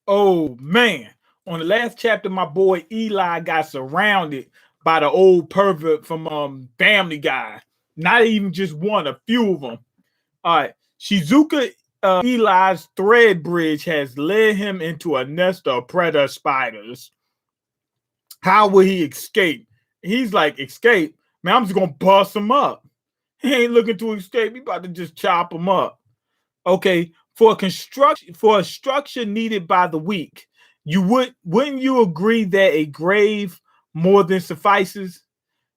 Oh man. On the last chapter, my boy Eli got surrounded by the old pervert from Family Guy. Not even just one, a few of them. All right. Shizuka Eli's thread bridge has led him into a nest of predator spiders. How will he escape? He's like, escape? Man, I'm just gonna bust him up. He ain't looking to escape. He about to just chop him up. Okay, for a structure needed by the weak, wouldn't you agree that a grave more than suffices?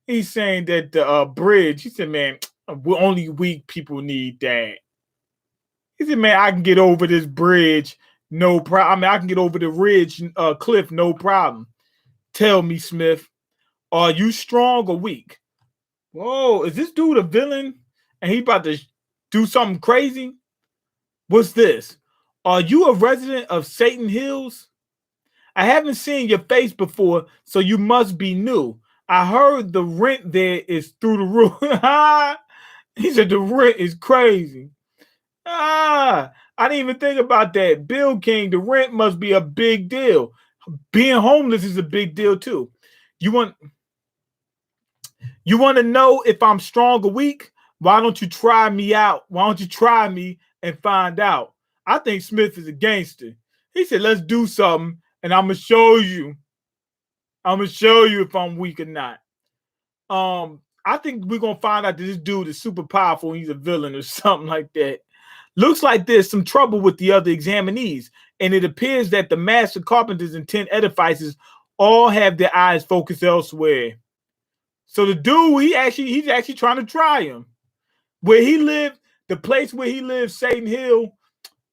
He's saying that the bridge. He said, "Man, only weak people need that." He said, "Man, I can get over this bridge, no problem. I mean, I can get over the ridge, cliff, no problem." Tell me, Smith, are you strong or weak? Whoa, is this dude a villain? And he about to do something crazy? What's this? Are you a resident of Satan Hills? I haven't seen your face before, so you must be new. I heard the rent there is through the roof. He said the rent is crazy. I didn't even think about that. Bill King, the rent must be a big deal. Being homeless is a big deal too. You want to know if I'm strong or weak? Why don't you try me out? Why don't you try me and find out? I think Smith is a gangster. He said, let's do something, and I'm gonna show you. I'm gonna show you if I'm weak or not. I think we're gonna find out that this dude is super powerful and he's a villain or something like that. Looks like there's some trouble with the other examinees, and it appears that the master carpenters and 10 edifices all have their eyes focused elsewhere. So the dude, he's actually trying to try him. Where he lived, the place where he lives, Satan Hill,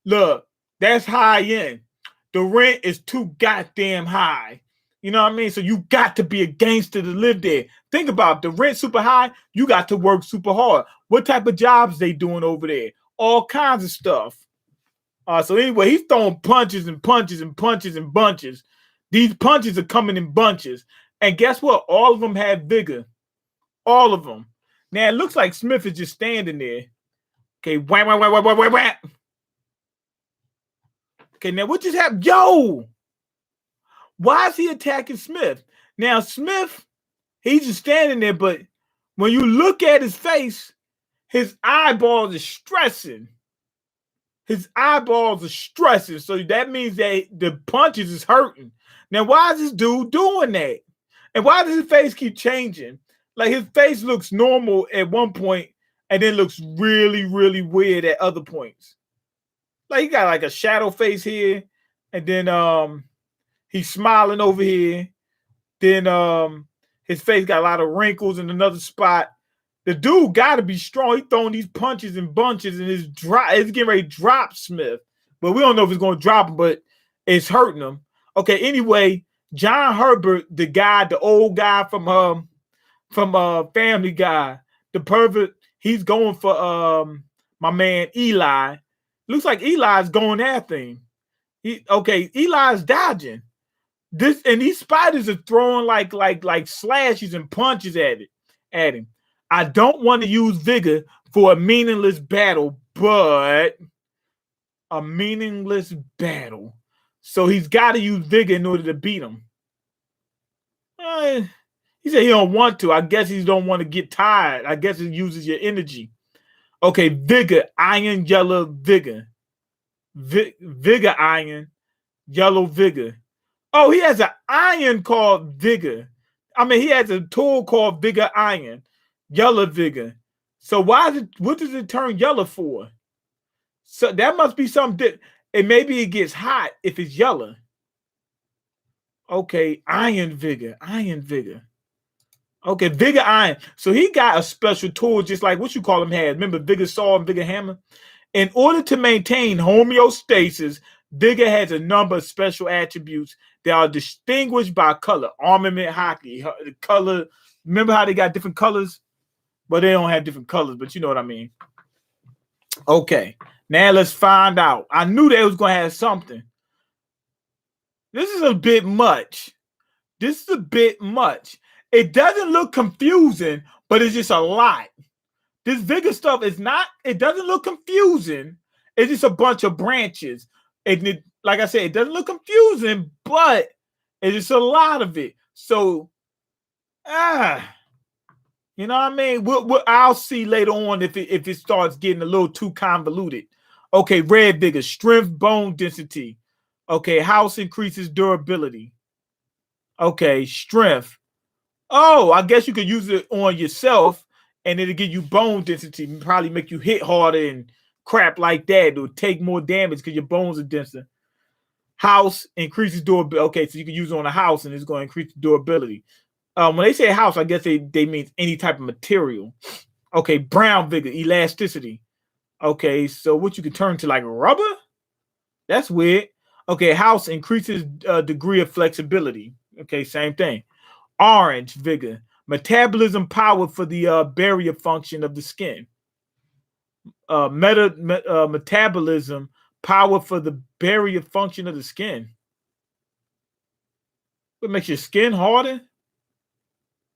look, that's high end. The rent is too goddamn high. You know what I mean? So you got to be a gangster to live there. Think about it. The rent super high, you got to work super hard. What type of jobs they doing over there? All kinds of stuff. So anyway, he's throwing punches and punches and punches and bunches. These punches are coming in bunches. And guess what? All of them have vigor. All of them. Now it looks like Smith is just standing there. Okay, wham, wham, wham, wham, wham, wham. Okay, now what just happened? Yo! Why is he attacking Smith? Now, Smith, he's just standing there, but when you look at his face, his eyeballs are stressing. His eyeballs are stressing. So that means that the punches is hurting. Now, why is this dude doing that? And why does his face keep changing? Like his face looks normal at one point and then looks really, really weird at other points. Like he got like a shadow face here, and then he's smiling over here. Then his face got a lot of wrinkles in another spot. The dude got to be strong. He throwing these punches and bunches, and it's getting ready to drop Smith. But we don't know if it's going to drop him, but it's hurting him. Okay, anyway, John Herbert, the guy, the old guy from Family Guy, the pervert, he's going for my man Eli. Looks like Eli's going after him. Eli's dodging. These spiders are throwing like slashes and punches at him. I don't want to use vigor for a meaningless battle, but a meaningless battle. So he's got to use vigor in order to beat him. He said he don't want to. I guess he don't want to get tired. I guess it uses your energy. Okay, vigor, iron, yellow, vigor. Vigor, iron, yellow, vigor. Oh, he has an iron called vigor. I mean, he has a tool called vigor iron, yellow vigor. So what does it turn yellow for? So that must be something. And maybe it gets hot if it's yellow. Okay, iron vigor. Okay, vigor iron. So he got a special tool, just like what you call him had. Remember vigor saw and vigor hammer? In order to maintain homeostasis, vigor has a number of special attributes that are distinguished by color. Armament hockey, color. Remember how they got different colors? Well, they don't have different colors, but you know what I mean. Okay, now let's find out. I knew they was going to have something. This is a bit much. It doesn't look confusing, but it's just a lot. This vigor stuff is not, it doesn't look confusing. It's just a bunch of branches. And like I said, it doesn't look confusing, but it's just a lot of it. So, you know what I mean? I'll see later on if it starts getting a little too convoluted. Okay, red vigor, strength, bone density. Okay, house increases durability. Okay, strength. Oh, I guess you could use it on yourself and it'll give you bone density and probably make you hit harder and crap like that. It'll take more damage because your bones are denser. House increases durability. Okay, so you can use it on a house and it's going to increase durability. When they say house, I guess they mean any type of material. Okay, brown vigor, elasticity. Okay, so what you can turn to like rubber? That's weird. Okay, house increases degree of flexibility. Okay, same thing. Orange vigor, metabolism power for the barrier function of the skin. Metabolism power for the barrier function of the skin. What makes your skin harder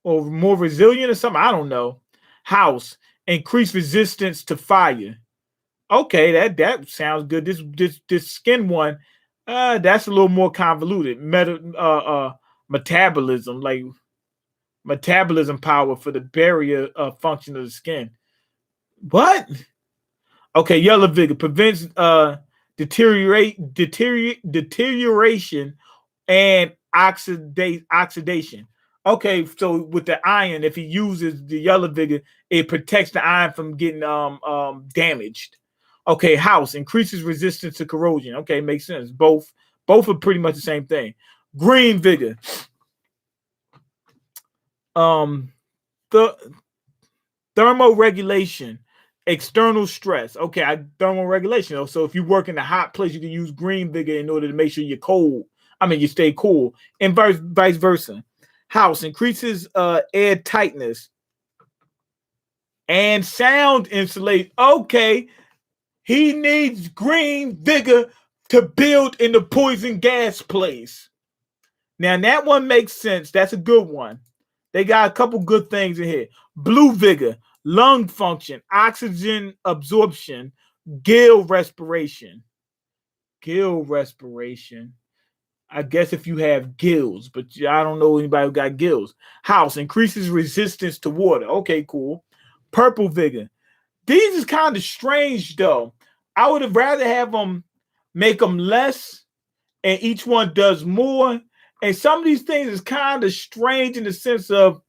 or more resilient or something? I don't know. House, increase resistance to fire. Okay, that sounds good. This skin one, that's a little more convoluted. Metabolism, like metabolism power for the barrier function of the skin. What? Okay, yellow vigor prevents deterioration and oxidation. Okay, so with the iron, if he uses the yellow vigor, it protects the iron from getting damaged. Okay, house increases resistance to corrosion. Okay, makes sense. Both are pretty much the same thing. Green vigor. The thermoregulation, external stress. Okay, thermoregulation. So if you work in a hot place, you can use green vigor in order to make sure you're cold. You stay cool, and vice versa. House increases air tightness and sound insulation. Okay, he needs green vigor to build in the poison gas place. Now that one makes sense. That's a good one. They got a couple good things in here. Blue vigor, lung function, oxygen absorption, gill respiration. Gill respiration. I guess if you have gills, but I don't know anybody who got gills. House increases resistance to water. Okay, cool. Purple vigor. These is kind of strange though. I would have rather have them make them less and each one does more. And some of these things is kind of strange in the sense of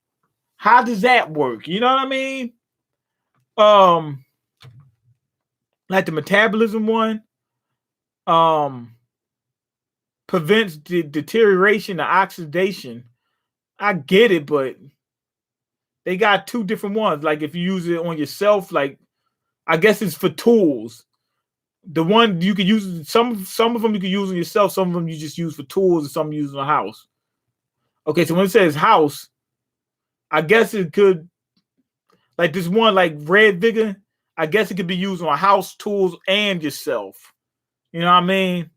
how does that work? You know what I mean? Like the metabolism one, prevents the deterioration, the oxidation. I get it, but they got two different ones. Like if you use it on yourself, like I guess it's for tools. The one you could use, some of them you could use on yourself, some of them you just use for tools, and some you use in a house. Okay, so when it says house, I guess it could, like this one, like red vigor, I guess it could be used on house tools and yourself. You know what I mean?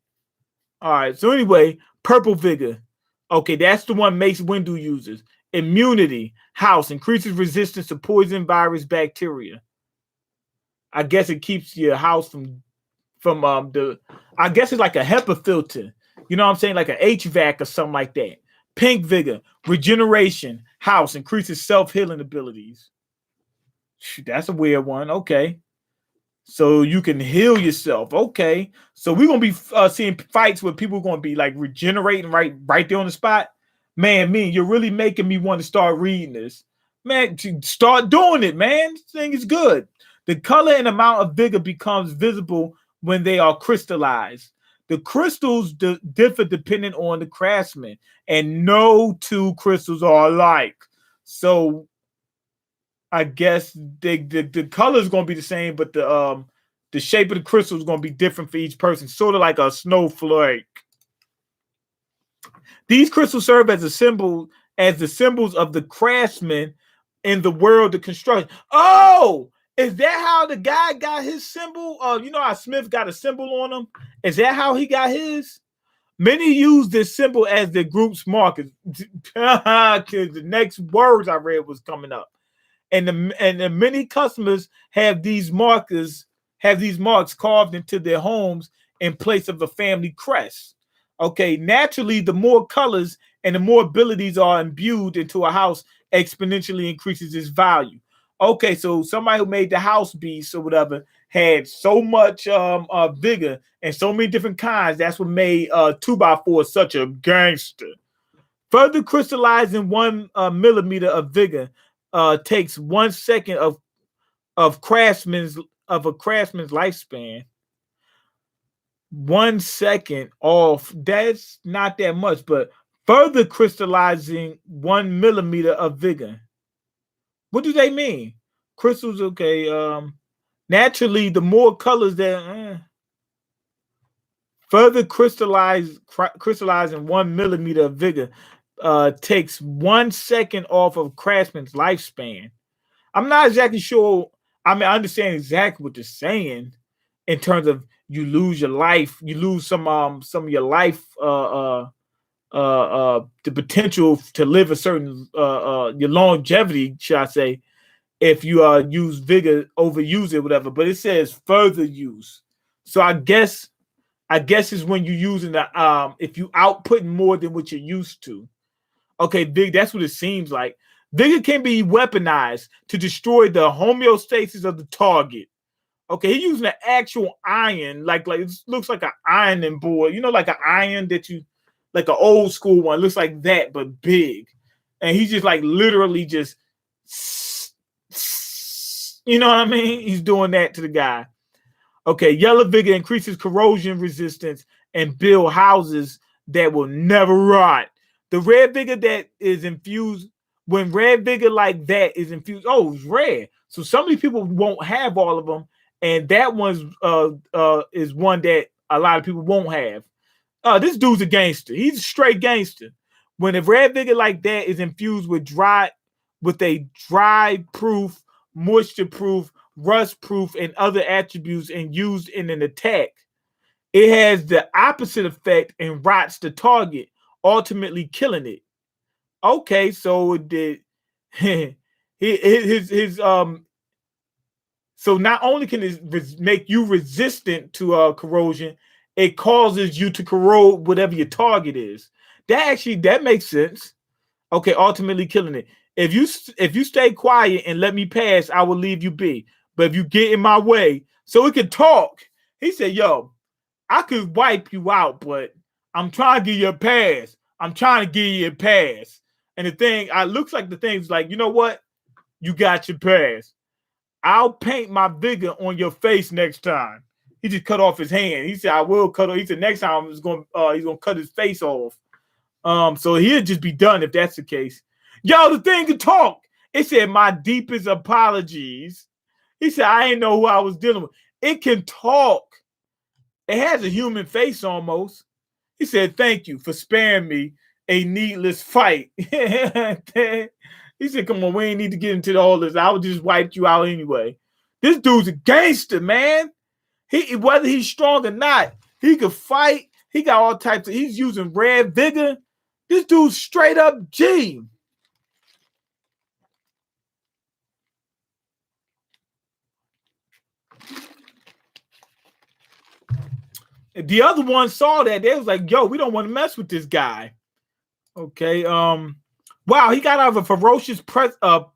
All right, so anyway, purple vigor. Okay, that's the one Mace Windu uses. Immunity, house, increases resistance to poison, virus, bacteria. I guess it keeps your house from I guess it's like a HEPA filter. You know what I'm saying? Like an HVAC or something like that. Pink vigor, regeneration, house, increases self-healing abilities. That's a weird one. Okay. So you can heal yourself. Okay. So we're going to be seeing fights where people are going to be like regenerating right there on the spot. Man, you're really making me want to start reading this. Man, start doing it, man. This thing is good. The color and amount of vigor becomes visible when they are crystallized. The crystals differ depending on the craftsman, and no two crystals are alike. So I guess the color is going to be the same, but the shape of the crystal is going to be different for each person, sort of like a snowflake. These crystals serve as the symbols of the craftsman in the world of construction. Oh, is that how the guy got his symbol? You know how Smith got a symbol on him? Is that how he got his? Many use this symbol as their group's markers. The next words I read was coming up. And the many customers have these marks carved into their homes in place of the family crest. Okay, naturally, the more colors and the more abilities are imbued into a house exponentially increases its value. Okay, so somebody who made the house beast or whatever had so much vigor and so many different kinds. That's what made 2x4 such a gangster. Further crystallizing 1 millimeter of vigor takes 1 second of craftsman's of a craftsman's lifespan. 1 second off, that's not that much, but further crystallizing 1 millimeter of vigor. What do they mean? Crystals, okay. Naturally, the more colors that further crystallizing 1 millimeter of vigor takes 1 second off of craftsman's lifespan. I'm not exactly sure. I mean, I understand exactly what they're saying in terms of you lose your life, you lose some of your life, the potential to live a certain your longevity, should I say, if you use vigor, overuse it, whatever. But it says further use, so I guess is when you're using the if you outputting more than what you're used to. Okay, big. That's what it seems like. Vigor can be weaponized to destroy the homeostasis of the target. Okay, he's using an actual iron, like it looks like an ironing board. You know, like an iron that you, like an old school one, looks like that but big. And he's just like literally just, you know what I mean? He's doing that to the guy. Okay, yellow vigor increases corrosion resistance and build houses that will never rot. The red vigor that is infused, when red vigor like that is infused, oh, it's red. So some of these people won't have all of them, and that one's is one that a lot of people won't have. This dude's a gangster. He's a straight gangster. When a red vigor like that is infused with a dry proof, moisture proof, rust proof, and other attributes and used in an attack, it has the opposite effect and rots the target, ultimately killing it. Okay, so did his so not only can it make you resistant to corrosion, it causes you to corrode whatever your target is. That makes sense. Okay, ultimately killing it. If you stay quiet and let me pass, I will leave you be. But if you get in my way, so it could talk. He said, "Yo, I could wipe you out, but I'm trying to give you a pass. I'm trying to give you a pass." And the thing, looks like the thing's like, you know what? You got your pass. I'll paint my vigor on your face next time. He just cut off his hand. He said, "I will cut off." He said, "Next time he's gonna cut his face off." So he'll just be done if that's the case. Yo, the thing can talk. It said, "My deepest apologies." He said, "I didn't know who I was dealing with." It can talk. It has a human face almost. He said, "Thank you for sparing me a needless fight." He said, "Come on, we ain't need to get into all this. I would just wipe you out anyway." This dude's a gangster, man. Whether he's strong or not, he could fight. He got all types of. He's using red vigor. This dude's straight up G. The other one saw that. They was like, "Yo, we don't want to mess with this guy." Okay. Wow, he got out of a ferocious predator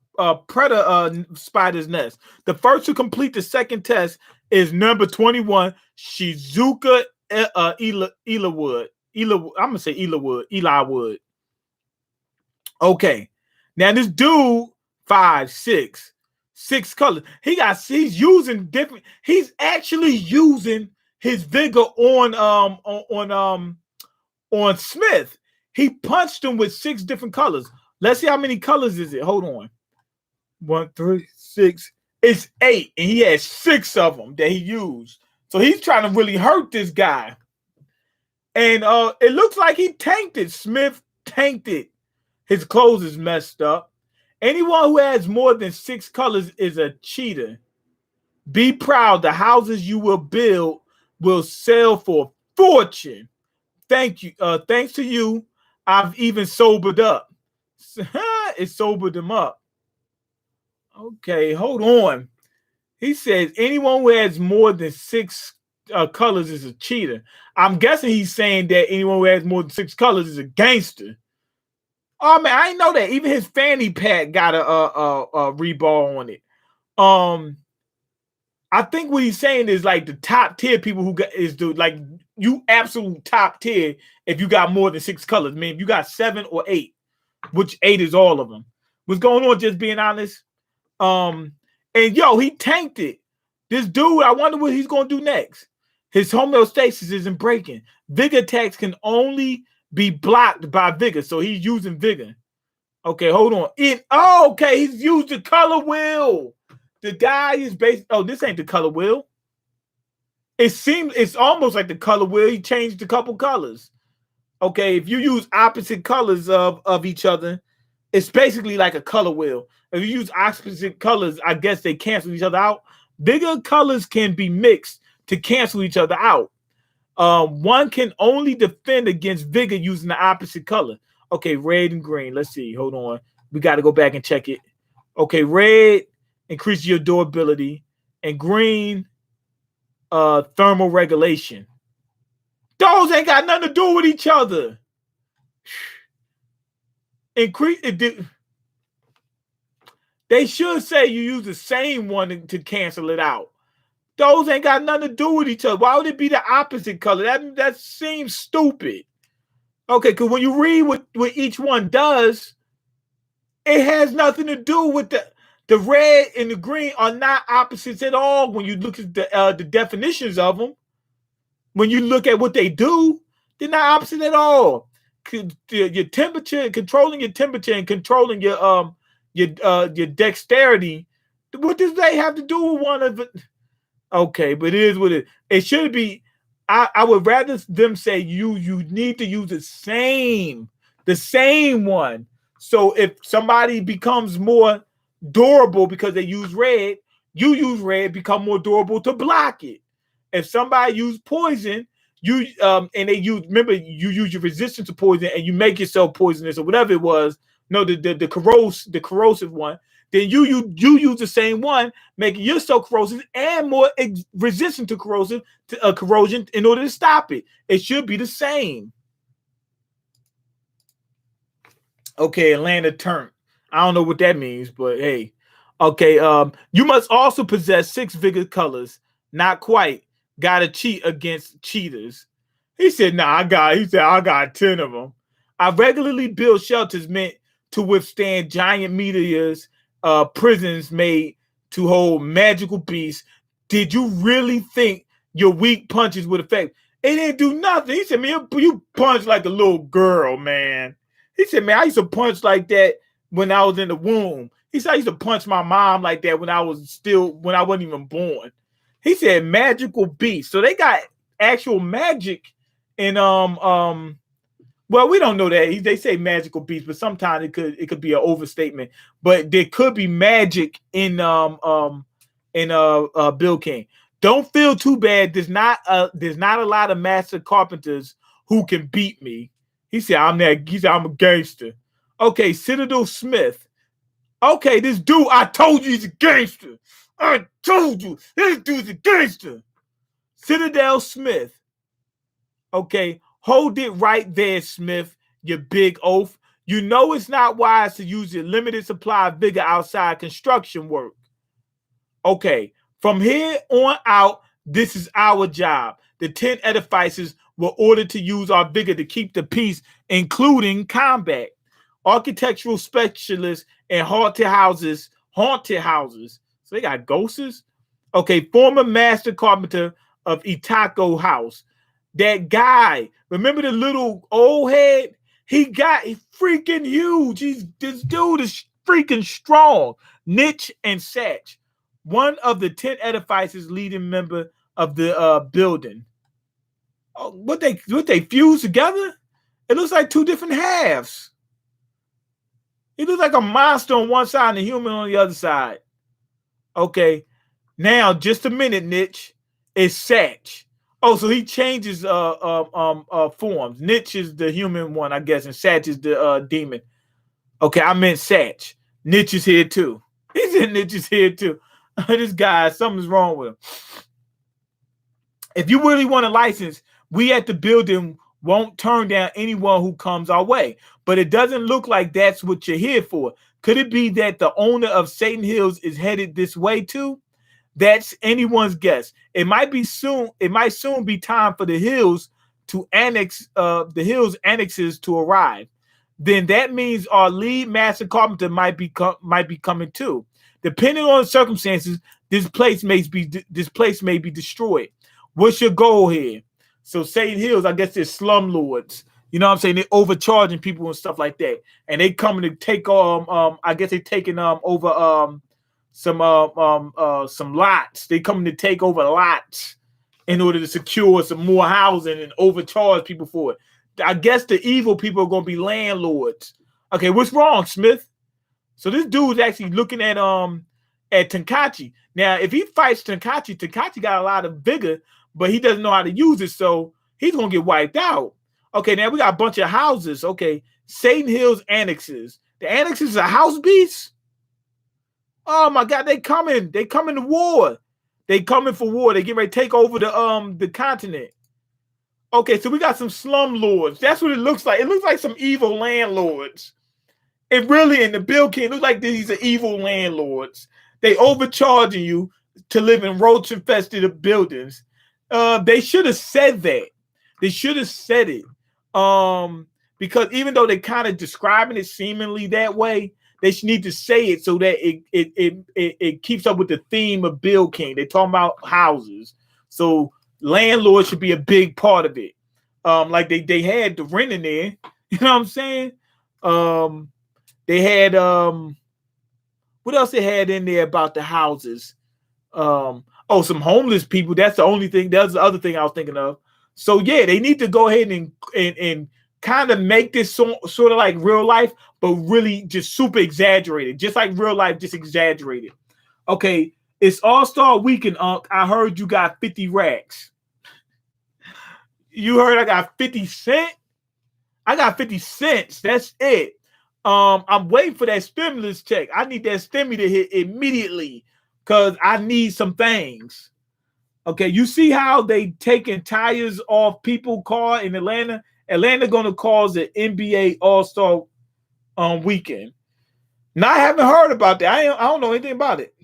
spider's nest. The first to complete the second test is number 21, Shizuka Eliwood. I'm gonna say Eli Wood. Okay. Now this dude, 6 colors. He's using different. He's actually using his vigor on Smith. He punched him with 6 different colors. Let's see how many colors is it. Hold on. 1, 3, 6. It's 8, and he has 6 of them that he used. So he's trying to really hurt this guy. And it looks like he tanked it. Smith tanked it. His clothes is messed up. Anyone who has more than 6 colors is a cheater. Be proud. The houses you will build will sell for fortune. Thank you. Thanks to you, I've even sobered up. It sobered him up. Okay, hold on. He says anyone who has more than 6 colors is a cheater. I'm guessing he's saying that anyone who has more than 6 colors is a gangster. Oh man, I didn't know that. Even his fanny pack got a rebar on it. I think what he's saying is like the top tier people who got is the like you absolute top tier if you got more than 6 colors. I mean, if you got 7 or 8, which 8 is all of them. What's going on? Just being honest. And yo, he tanked it. This dude, I wonder what he's gonna do next. His homeostasis isn't breaking. Vigor attacks can only be blocked by vigor, so he's using vigor. Okay, hold on. Okay, he's used the color wheel. The guy is based. Oh, this ain't the color wheel. It's almost like the color wheel. He changed a couple colors. Okay, if you use opposite colors of each other, it's basically like a color wheel. If you use opposite colors, I guess they cancel each other out. Bigger colors can be mixed to cancel each other out. One can only defend against vigor using the opposite color. Okay, red and green. Let's see. Hold on. We got to go back and check it. Okay, red increases your durability, and green, thermal regulation. Those ain't got nothing to do with each other. They should say you use the same one to cancel it out. Those ain't got nothing to do with each other. Why would it be the opposite color? That seems stupid. Okay, because when you read what each one does, it has nothing to do with the red and the green are not opposites at all when you look at the definitions of them. When you look at what they do, they're not opposite at all. Your temperature, controlling your temperature and controlling your dexterity. What does they have to do with one of it? Okay, but it is what it should be. I would rather them say you need to use the same one. So if somebody becomes more durable because they use red, you use red, become more durable to block it. If somebody use poison, you and they use, remember, you use your resistance to poison and you make yourself poisonous or whatever it was. No, the corrosive one. Then you use the same one, making yourself corrosive and more resistant to corrosion in order to stop it. It should be the same. Okay, Atlanta turned. I don't know what that means, but hey. Okay, you must also possess 6 vigor colors. Not quite. Gotta cheat against cheaters. He said, I got 10 of them. I regularly build shelters meant to withstand giant meteors, prisons made to hold magical beasts. Did you really think your weak punches would affect? It didn't do nothing. He said, man, you punch like a little girl, man. He said, man, I used to punch like that when I was in the womb. He said, I used to punch my mom like that when I wasn't even born. He said magical beast. So they got actual magic in well, we don't know that. They say magical beast, but sometimes it could be an overstatement. But there could be magic in Bill King. Don't feel too bad. There's not a lot of master carpenters who can beat me. He said, I'm a gangster. Okay, Citadel Smith. Okay, this dude, I told you he's a gangster. I told you this dude's a gangster. Citadel Smith. Okay, hold it right there, Smith, you big oaf. You know it's not wise to use your limited supply of vigor outside construction work. Okay, from here on out, this is our job. The 10 edifices were ordered to use our vigor to keep the peace, including combat. Architectural specialists and haunted houses. So they got ghosts? Okay, former master carpenter of Itako House. That guy, remember the little old head? He's freaking huge. This dude is freaking strong. Niche and Satch, one of the 10 edifices leading member of the building. Oh, what they fused together? It looks like 2 different halves. He looks like a monster on one side and a human on the other side. Okay, now just a minute, Niche. It's Satch. Oh, so he changes forms. Niche is the human one, I guess, and Satch is the demon. Okay, I meant Satch. Niche is here too. He said Niche is here too. This guy, something's wrong with him. If you really want a license, we at the building won't turn down anyone who comes our way. But it doesn't look like that's what you're here for. Could it be that the owner of Satan Hills is headed this way too? That's anyone's guess. It might be soon. It might soon be time for the hills to annex the hills annexes to arrive. Then that means our lead master carpenter might be coming too. Depending on the circumstances, this place may be destroyed. What's your goal here? So Satan Hills, I guess they're slumlords. You know what I'm saying? They're overcharging people and stuff like that. And they coming to take I guess they're taking over some lots. They coming to take over lots in order to secure some more housing and overcharge people for it. I guess the evil people are gonna be landlords. Okay, what's wrong, Smith? So this dude's actually looking at Tenkachi. Now, if he fights Tenkachi got a lot of vigor, but he doesn't know how to use it, so he's gonna get wiped out. Okay, now we got a bunch of houses. Okay, Satan Hills annexes. The annexes are house beasts. Oh my God, they coming to war. They coming for war. They get ready to take over the continent. Okay, so we got some slum lords. That's what it looks like. It looks like some evil landlords. It really, in the Bill King, looks like these are evil landlords. They overcharging you to live in roach-infested buildings. They should have said that. They should have said it. Because even though they're kind of describing it seemingly that way, they should need to say it so that it keeps up with the theme of Bill King. They're talking about houses. So landlord should be a big part of it. Like they had the rent in there. You know what I'm saying? They had what else they had in there about the houses? Some homeless people. That's the only thing. That's the other thing I was thinking of. So yeah, they need to go ahead and kind of make this sort of like real life, but really just super exaggerated, just like real life, just exaggerated. Okay, it's All-Star Weekend, Unc. I heard you got 50 racks. You heard I got 50 cents? I got 50 cents. That's it. I'm waiting for that stimulus check. I need that stimmy to hit immediately because I need some things. Okay, you see how they taking tires off people's car in Atlanta? Atlanta going to cause an NBA All-Star weekend. Now, I haven't heard about that. I don't know anything about it.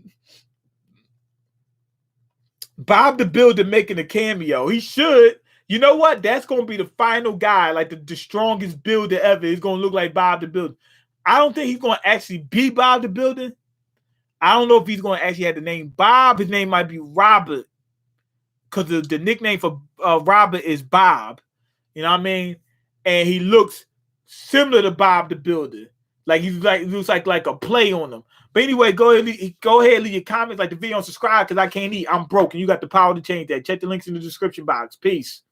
Bob the Builder making a cameo. He should. You know what? That's going to be the final guy, like the strongest builder ever. He's going to look like Bob the Builder. I don't think he's going to actually be Bob the Builder. I don't know if he's going to actually have the name Bob. His name might be Robert, because the nickname for Robert is Bob. You know what I mean? And he looks similar to Bob the Builder. Like he looks like a play on him. But anyway, go ahead, leave your comments, like the video, and subscribe because I can't eat. I'm broke, and you got the power to change that. Check the links in the description box. Peace.